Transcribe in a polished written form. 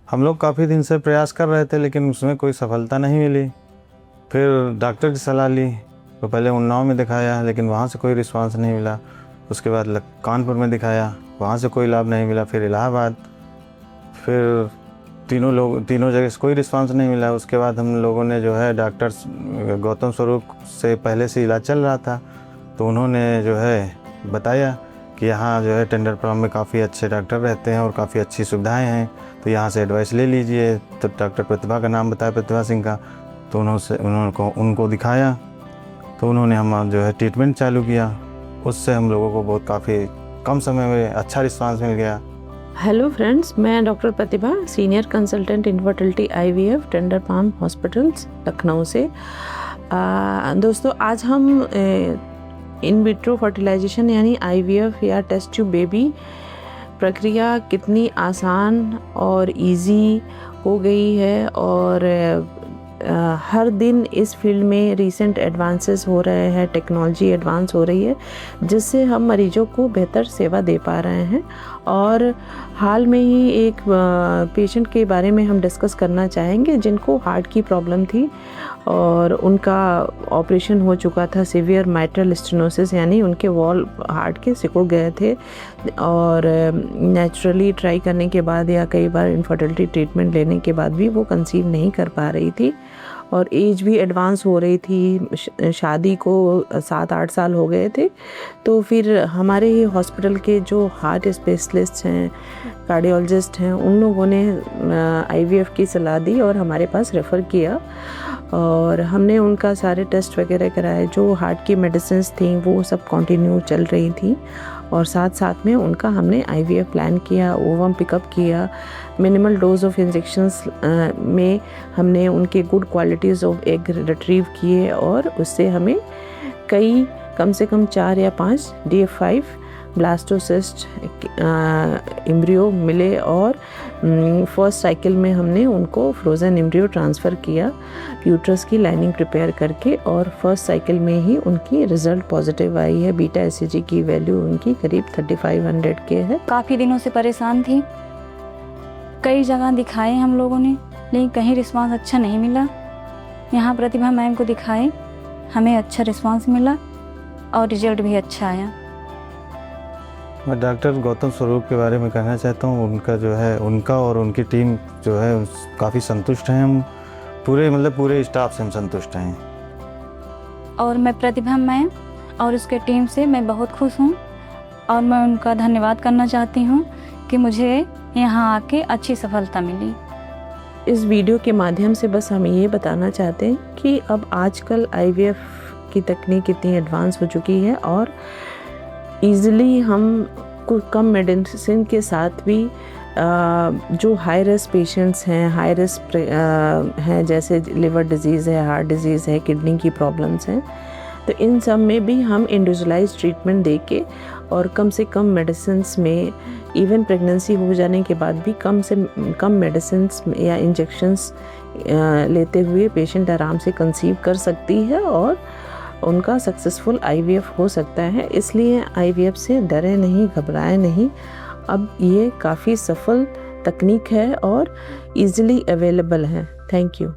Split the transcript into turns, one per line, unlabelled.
हम लोग काफ़ी दिन से प्रयास कर रहे थे, लेकिन उसमें कोई सफलता नहीं मिली। फिर डॉक्टर की सलाह ली, तो पहले उन्नाव में दिखाया, लेकिन वहाँ से कोई रिस्पांस नहीं मिला। उसके बाद कानपुर में दिखाया, वहाँ से कोई लाभ नहीं मिला। फिर इलाहाबाद, फिर तीनों जगह से कोई रिस्पांस नहीं मिला। उसके बाद हम लोगों ने जो है डॉक्टर गौतम स्वरूप से पहले से इलाज चल रहा था, तो उन्होंने जो है बताया कि यहाँ जो है टेंडरपाम में काफ़ी अच्छे डॉक्टर रहते हैं और काफ़ी अच्छी सुविधाएं हैं, तो यहाँ से एडवाइस ले लीजिए। तो डॉक्टर प्रतिभा का नाम बताया, प्रतिभा सिंह का, तो उनको दिखाया, तो उन्होंने हम जो है ट्रीटमेंट चालू किया। उससे हम लोगों को बहुत काफ़ी कम समय में अच्छा रिस्पांस मिल गया।
हेलो फ्रेंड्स, मैं doctor Pratibha, senior consultant infertility IVF Tenderpalm hospitals Lucknow से। दोस्तों, आज हम इन विट्रो फर्टिलाइजेशन यानी IVF या टेस्ट ट्यूब बेबी प्रक्रिया कितनी आसान और इजी हो गई है, और हर दिन इस फील्ड में रीसेंट एडवांसेस हो रहे हैं, टेक्नोलॉजी एडवांस हो रही है, जिससे हम मरीजों को बेहतर सेवा दे पा रहे हैं। और हाल में ही एक पेशेंट के बारे में हम डिस्कस करना चाहेंगे जिनको हार्ट की प्रॉब्लम थी और उनका ऑपरेशन हो चुका था, सीवियर माइट्रल स्टेनोसिस, यानी उनके वॉल हार्ट के सिकुड़ गए थे, और नेचुरली ट्राई करने के बाद या कई बार इनफर्टिलिटी ट्रीटमेंट लेने के बाद भी वो कंसीव नहीं कर पा रही थी, और एज भी एडवांस हो रही थी, शादी को 7-8 साल हो गए थे। तो फिर हमारे ही हॉस्पिटल के जो हार्ट स्पेशलिस्ट हैं, कार्डियोलॉजिस्ट हैं, उन लोगों ने IVF की सलाह दी और हमारे पास रेफ़र किया, और हमने उनका सारे टेस्ट वगैरह कराए। जो हार्ट की मेडिसिन्स थी वो सब कंटिन्यू चल रही थी, और साथ साथ में उनका हमने IVF प्लान किया, ओवम पिकअप किया, मिनिमल डोज ऑफ इंजेक्शंस में हमने उनके good qualities of egg retrieve किए, और उससे हमें कम से कम 4 या 5 DF5 ब्लास्टोसिस्ट एम्ब्रियो मिले, और फर्स्ट साइकिल में हमने उनको फ्रोज़न एम्ब्रियो ट्रांसफ़र किया यूट्रस की लाइनिंग प्रिपेयर करके, और फर्स्ट साइकिल में ही उनकी रिज़ल्ट पॉजिटिव आई है। बीटा HCG की वैल्यू उनकी करीब 3500 के है।
काफ़ी दिनों से परेशान थी, कई जगह दिखाए हम लोगों ने, लेकिन कहीं रिस्पांस अच्छा नहीं मिला। यहाँ प्रतिभा मैम को दिखाए, हमें अच्छा रिस्पांस मिला और रिजल्ट भी अच्छा आया।
मैं डॉक्टर गौतम स्वरूप के बारे में कहना चाहता हूँ। उनका जो है, उनका और उनकी टीम जो है काफ़ी संतुष्ट हैं हम, पूरे स्टाफ से हम संतुष्ट हैं।
और मैं प्रतिभा मैम और उसके टीम से मैं बहुत खुश हूँ, और मैं उनका धन्यवाद करना चाहती हूँ कि मुझे यहाँ आके अच्छी सफलता मिली।
इस वीडियो के माध्यम से बस हम ये बताना चाहते हैं कि अब आजकल IVF की तकनीक कितनी एडवांस हो चुकी है, और ईज़िली हम कम मेडिसिन के साथ भी जो हाई रिस्क पेशेंट्स हैं, हाई रिस्क हैं, जैसे लिवर डिजीज़ है, हार्ट डिजीज़ है, किडनी की प्रॉब्लम्स हैं, तो इन सब में भी हम इंडिविजुअलाइज्ड ट्रीटमेंट देके और कम से कम मेडिसिन्स में, इवन प्रेगनेंसी हो जाने के बाद भी कम से कम मेडिसिन्स या इंजेक्शंस लेते हुए पेशेंट आराम से कंसीव कर सकती है, और उनका सक्सेसफुल IVF हो सकता है। इसलिए IVF से डरे नहीं, घबराएं नहीं। अब ये काफ़ी सफल तकनीक है और इजीली अवेलेबल है। Thank you.